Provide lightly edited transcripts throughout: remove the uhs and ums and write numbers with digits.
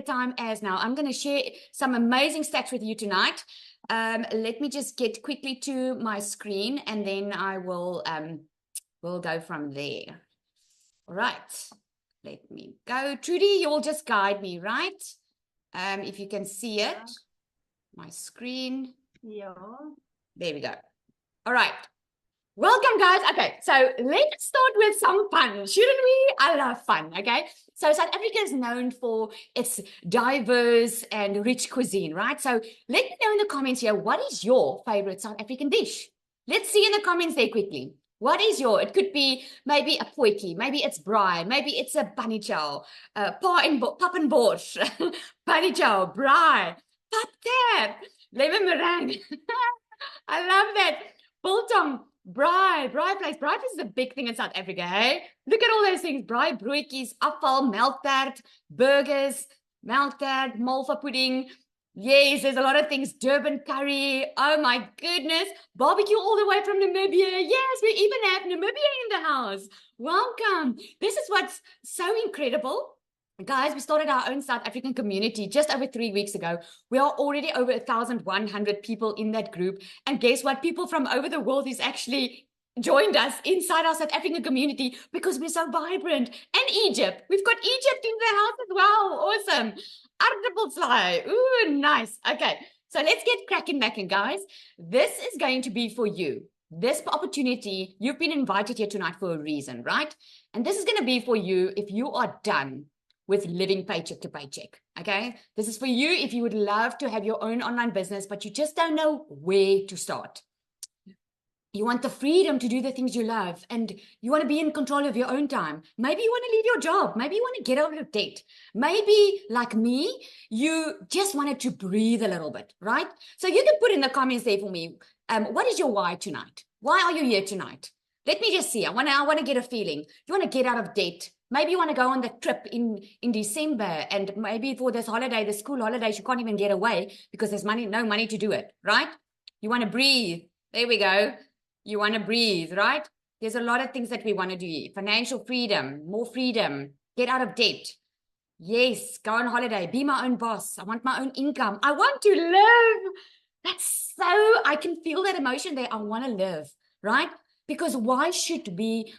time as now. I'm going to share some amazing stats with you tonight. Let me just get quickly to my screen and then I will we'll go from there. All right, let me go. Trudy, you'll just guide me, right? If you can see it, my screen. Yeah. There we go. All right. Welcome, guys. Okay, so let's start with some fun, shouldn't we? I love fun, okay? So South Africa is known for its diverse and rich cuisine, right? So let me know in the comments here, what is your favorite South African dish? Let's see in the comments there quickly. What is your, it could be maybe a potjie, maybe it's braai, maybe it's a bunny chow, pap and borscht, bunny chow, braai, pap tap, lemon meringue. I love that. Biltong. Braai vleis. Braai vleis is a big thing in South Africa, hey? Look at all those things. Braai broodjies, afval, melktert, burgers, melktert, malva pudding. Yes, there's a lot of things. Durban curry. Oh my goodness. Barbecue all the way from Namibia. Yes, we even have Namibia in the house. Welcome. This is what's so incredible. Guys, we started our own South African community just over 3 weeks ago. We are already over 1,100 people in that group. And guess what? People from over the world is actually joined us inside our South African community because we're so vibrant. And Egypt. We've got Egypt in the house as well. Awesome. Aardappelslaai. Ooh, nice. Okay, so let's get cracking back in, guys. This is going to be for you. This opportunity, you've been invited here tonight for a reason, right? And this is going to be for you if you are done with living paycheck to paycheck, okay? This is for you if you would love to have your own online business, but you just don't know where to start. You want the freedom to do the things you love, and you want to be in control of your own time. Maybe you want to leave your job. Maybe you want to get out of debt. Maybe, like me, you just wanted to breathe a little bit, right? So you can put in the comments there for me, what is your why tonight? Why are you here tonight? Let me just see. I want to get a feeling. You want to get out of debt. Maybe you want to go on the trip in December, and maybe for this holiday, the school holidays, you can't even get away because there's no money to do it, right? You want to breathe. There we go. You want to breathe, right? There's a lot of things that we want to do. Financial freedom, more freedom, get out of debt. Yes, go on holiday, be my own boss. I want my own income. I want to live. That's so, I can feel that emotion there. I want to live, right? Because why should we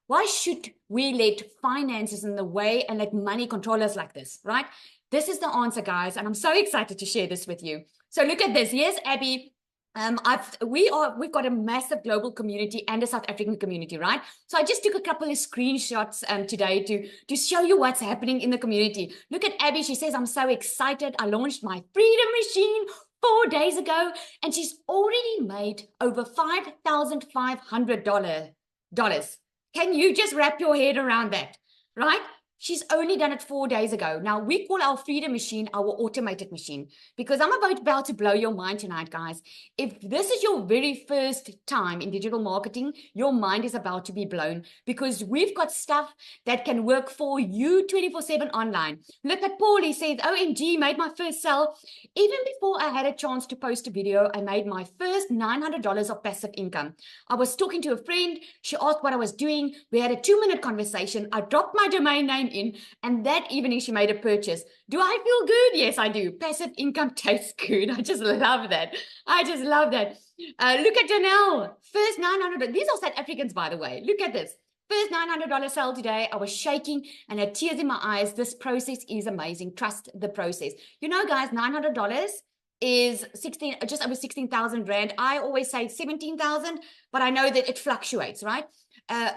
let finances in the way and let money control us like this, right? This is the answer, guys, and I'm so excited to share this with you. So look at this. Yes, Abby, we've got a massive global community and a South African community, right? So I just took a couple of screenshots today to show you what's happening in the community. Look at Abby. She says, I'm so excited. I launched my Freedom Machine 4 days ago, and she's already made over $5,500. Can you just wrap your head around that, right? She's only done it 4 days ago. Now, we call our Freedom Machine our automated machine, because I'm about to blow your mind tonight, guys. If this is your very first time in digital marketing, your mind is about to be blown, because we've got stuff that can work for you 24/7 online. Look at Paul. He says, OMG, made my first sale. Even before I had a chance to post a video, I made my first $900 of passive income. I was talking to a friend. She asked what I was doing. We had a 2-minute conversation. I dropped my domain name in, and that evening she made a purchase. Do I feel good? Yes, I do. Passive income tastes good. I just love that. I just love that. Look at Janelle. First $900. These are South Africans, by the way. Look at this. First $900 sale today. I was shaking and had tears in my eyes. This process is amazing. Trust the process. You know, guys, $900 is just over 16,000 Rand. I always say 17,000, but I know that it fluctuates, right?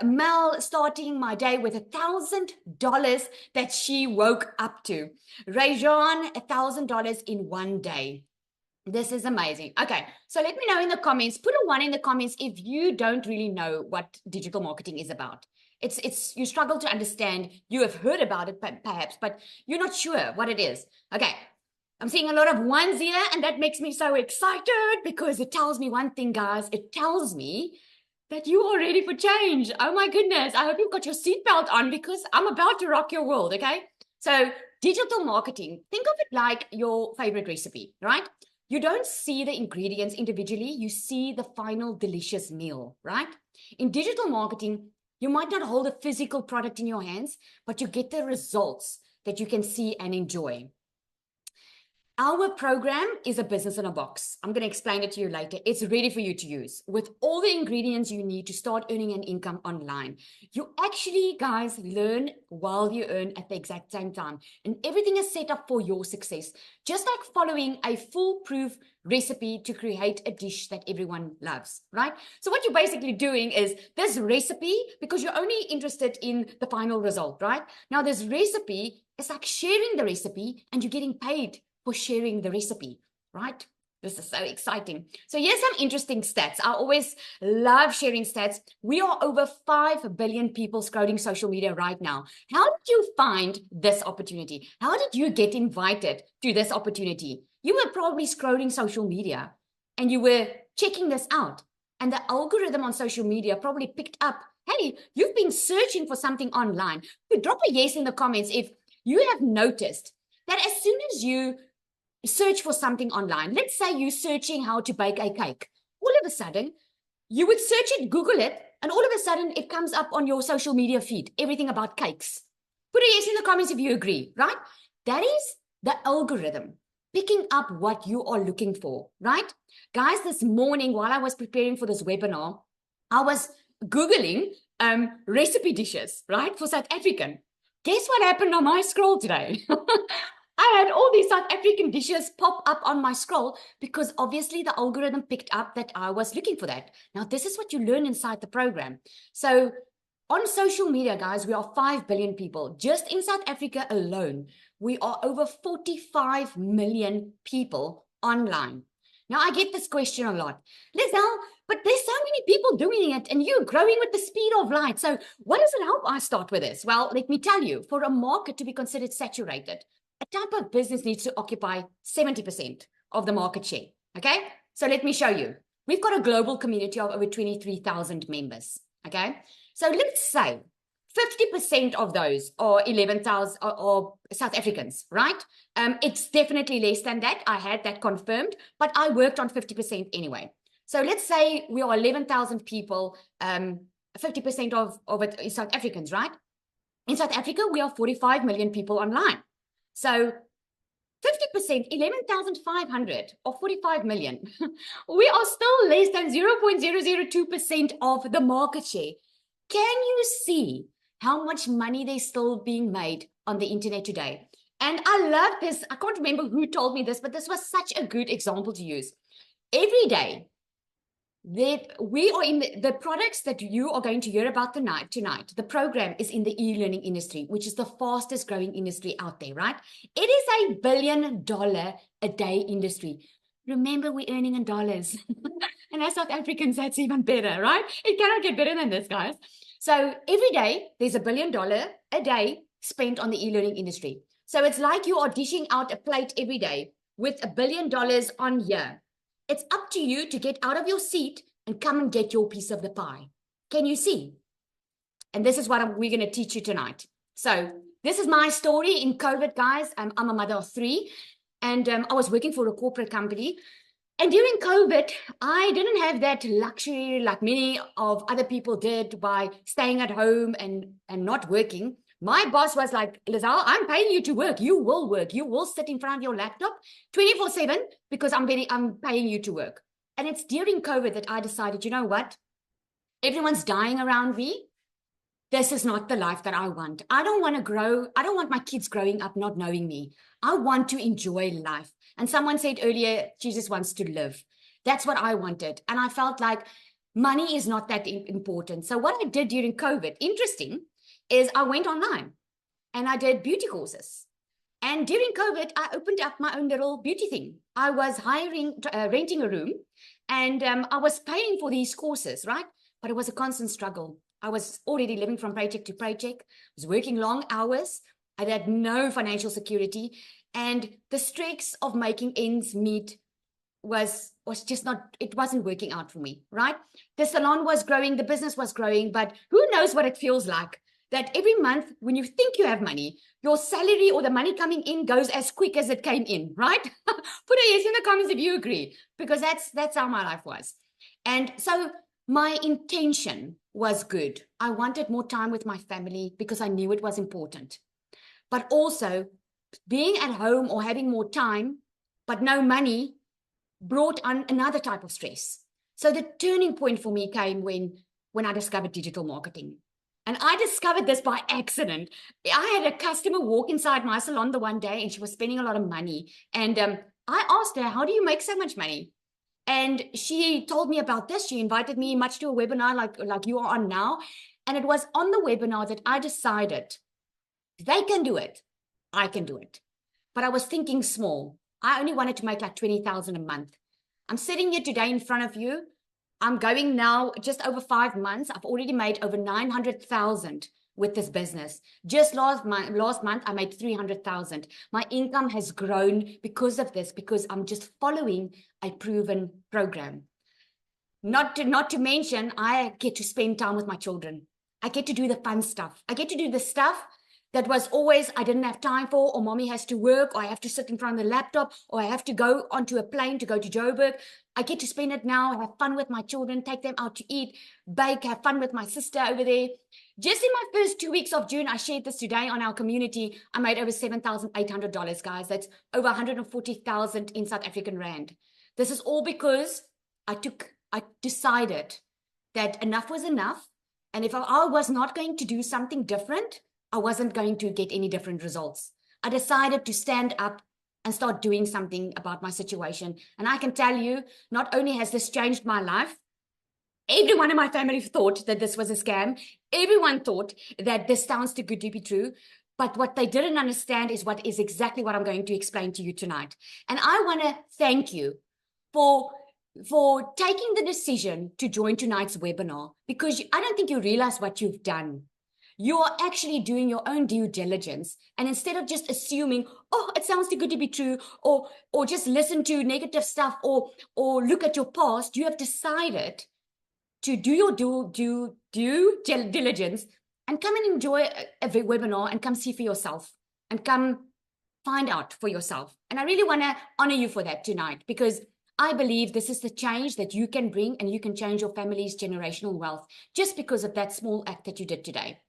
Mel starting my day with $1,000 that she woke up to. Rajan, $1,000 in 1 day. This is amazing. Okay, so let me know in the comments. Put a 1 in the comments if you don't really know what digital marketing is about. It's you struggle to understand. You have heard about it perhaps, but you're not sure what it is. Okay, I'm seeing a lot of ones here, and that makes me so excited because it tells me one thing, guys. It tells me that you are ready for change. Oh my goodness. I hope you've got your seatbelt on because I'm about to rock your world, okay? So digital marketing, think of it like your favorite recipe, right? You don't see the ingredients individually. You see the final delicious meal, right? In digital marketing, you might not hold a physical product in your hands, but you get the results that you can see and enjoy. Our program is a business in a box. I'm going to explain it to you later. It's ready for you to use with all the ingredients you need to start earning an income online. You actually, guys, learn while you earn at the exact same time. And everything is set up for your success, just like following a foolproof recipe to create a dish that everyone loves, right? So what you're basically doing is this recipe, because you're only interested in the final result, right? Now, this recipe is like sharing the recipe and you're getting paid for sharing the recipe, right? This is so exciting. So here's some interesting stats. I always love sharing stats. We are over 5 billion people scrolling social media right now. How did you find this opportunity? How did you get invited to this opportunity? You were probably scrolling social media and you were checking this out. And the algorithm on social media probably picked up, hey, you've been searching for something online. Drop a yes in the comments if you have noticed that as soon as you search for something online. Let's say you're searching how to bake a cake. All of a sudden, you would search it, Google it, and all of a sudden it comes up on your social media feed, everything about cakes. Put a yes in the comments if you agree, right? That is the algorithm picking up what you are looking for, right? Guys, this morning while I was preparing for this webinar, I was Googling recipe dishes, right, for South African. Guess what happened on my scroll today? I had all these South African dishes pop up on my scroll because obviously the algorithm picked up that I was looking for that. Now, this is what you learn inside the program. So on social media, guys, we are 5 billion people. Just in South Africa alone, we are over 45 million people online. Now, I get this question a lot. Lizelle, but there's so many people doing it and you're growing with the speed of light. So what does it help I start with this? Well, let me tell you, for a market to be considered saturated, a type of business needs to occupy 70% of the market share, okay? So let me show you. We've got a global community of over 23,000 members, okay? So let's say 50% of those are 11,000 or South Africans, right? It's definitely less than that. I had that confirmed, but I worked on 50% anyway. So let's say we are 11,000 people, 50% of it is South Africans, right? In South Africa, we are 45 million people online. So 50%, 11,500 or 45 million. We are still less than 0.002% of the market share. Can you see how much money there's still being made on the internet today? And I love this. I can't remember who told me this, but this was such a good example to use. Every day, we are in the products that you are going to hear about tonight. The program is in the e-learning industry, which is the fastest growing industry out there, right? It is $1 billion a day industry. Remember, we're earning in dollars. And as South Africans, that's even better, right? It cannot get better than this, guys. So every day, there's $1 billion a day spent on the e-learning industry. So it's like you are dishing out a plate every day with $1 billion on here. It's up to you to get out of your seat and come and get your piece of the pie. Can you see? And this is what we're going to teach you tonight. So this is my story in COVID, guys. I'm a mother of 3, and I was working for a corporate company. And during COVID, I didn't have that luxury like many of other people did by staying at home and not working. My boss was like, Lizelle, I'm paying you to work. You will work. You will sit in front of your laptop 24/7 because I'm paying you to work. And it's during COVID that I decided, you know what? Everyone's dying around me. This is not the life that I want. I don't want to grow. I don't want my kids growing up not knowing me. I want to enjoy life. And someone said earlier, Jesus wants to live. That's what I wanted. And I felt like money is not that important. So what I did during COVID, interesting, is I went online and I did beauty courses. And during COVID, I opened up my own little beauty thing. I was renting a room, and I was paying for these courses, right? But it was a constant struggle. I was already living from paycheck to paycheck. I was working long hours. I had no financial security. And the stress of making ends meet was just not, it wasn't working out for me, right? The salon was growing, the business was growing, but who knows what it feels like that every month when you think you have money, your salary or the money coming in goes as quick as it came in, right? Put a yes in the comments if you agree, because that's how my life was. And so my intention was good. I wanted more time with my family because I knew it was important. but also being at home or having more time, but no money, brought on another type of stress. So the turning point for me came when I discovered digital marketing. And I discovered this by accident. I had a customer walk inside my salon the one day, and she was spending a lot of money. And I asked her, how do you make so much money? And she told me about this. She invited me much to a webinar like you are on now. And it was on the webinar that I decided they can do it. I can do it. But I was thinking small. I only wanted to make like 20,000 a month. I'm sitting here today in front of you. I'm going now just over 5 months. I've already made over 900,000 with this business. Just last month, I made 300,000. My income has grown because of this, because I'm just following a proven program. Not to mention, I get to spend time with my children. I get to do the fun stuff. I get to do the stuff that was always I didn't have time for, or mommy has to work, or I have to sit in front of the laptop, or I have to go onto a plane to go to Joburg. I get to spend it now, have fun with my children, take them out to eat, bake, have fun with my sister over there. Just in my first 2 weeks of June, I shared this today on our community, I made over $7,800, guys. That's over 140,000 in South African Rand. This is all because I decided that enough was enough. And if I was not going to do something different, I wasn't going to get any different results. I decided to stand up and start doing something about my situation. And I can tell you, not only has this changed my life, everyone in my family thought that this was a scam. Everyone thought that this sounds too good to be true. But what they didn't understand is what is exactly what I'm going to explain to you tonight. And I want to thank you for taking the decision to join tonight's webinar, because I don't think you realize what you've done. You are actually doing your own due diligence. And instead of just assuming, oh, it sounds too good to be true, or just listen to negative stuff, or look at your past, you have decided to do your due diligence and come and enjoy a webinar and come see for yourself and come find out for yourself. And I really want to honor you for that tonight, because I believe this is the change that you can bring, and you can change your family's generational wealth just because of that small act that you did today.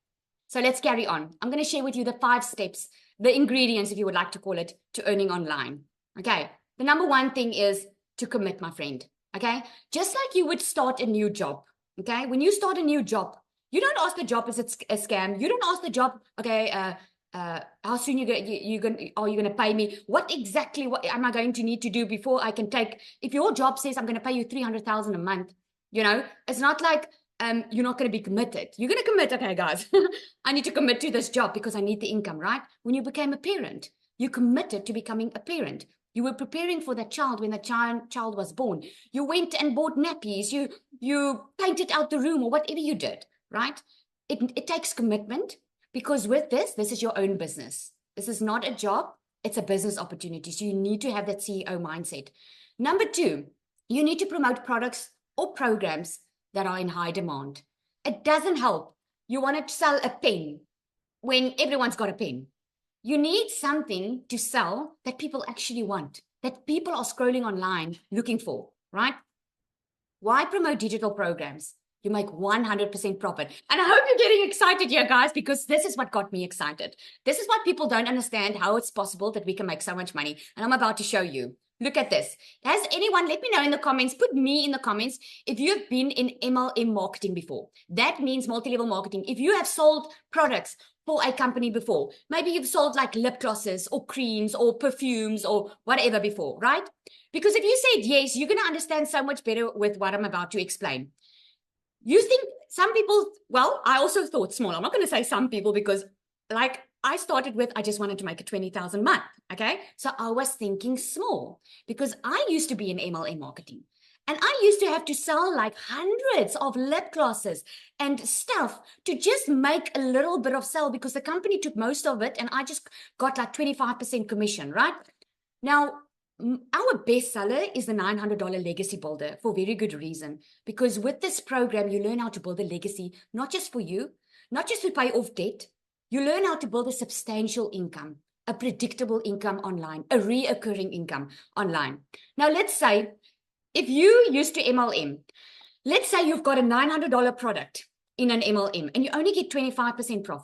So let's carry on. I'm going to share with you the 5 steps, the ingredients, if you would like to call it, to earning online. Okay. The number 1 thing is to commit, my friend. Okay. Just like you would start a new job. Okay. When you start a new job, you don't ask the job, is it a scam? You don't ask the job, okay, how soon are you going to pay me? What am I going to need to do before I can take, if your job says I'm going to pay you 300,000 a month, it's not like, you're not going to be committed. You're going to commit. Okay, guys, I need to commit to this job because I need the income, right? When you became a parent, you committed to becoming a parent. You were preparing for that child when the child was born. You went and bought nappies. You painted out the room, or whatever you did, right? It takes commitment, because with this is your own business. This is not a job. It's a business opportunity. So you need to have that CEO mindset. Number 2, you need to promote products or programs that are in high demand. It doesn't help. You want to sell a pen when everyone's got a pen. You need something to sell that people actually want, that people are scrolling online looking for, right? Why promote digital programs? You make 100% profit. And I hope you're getting excited here, guys, because this is what got me excited. This is what people don't understand, how it's possible that we can make so much money. And I'm about to show you. Look at this. Has anyone, let me know in the comments, put me in the comments if you've been in MLM marketing before. That means multi-level marketing. If you have sold products for a company before, maybe you've sold like lip glosses or creams or perfumes or whatever before, right? Because if you said yes, you're going to understand so much better with what I'm about to explain. You think some people, well, I also thought small. I'm not going to say some people, because like I started with, I just wanted to make a 20,000 a month. Okay. So I was thinking small, because I used to be in MLM marketing, and I used to have to sell like hundreds of lip glosses and stuff to just make a little bit of sale, because the company took most of it and I just got like 25% commission, right? Now, our best seller is the $900 Legacy Builder, for very good reason, because with this program, you learn how to build a legacy, not just for you, not just to pay off debt. You learn how to build a substantial income, a predictable income online, a reoccurring income online. Now, let's say if you used to MLM, let's say you've got a $900 product in an MLM and you only get 25% profit.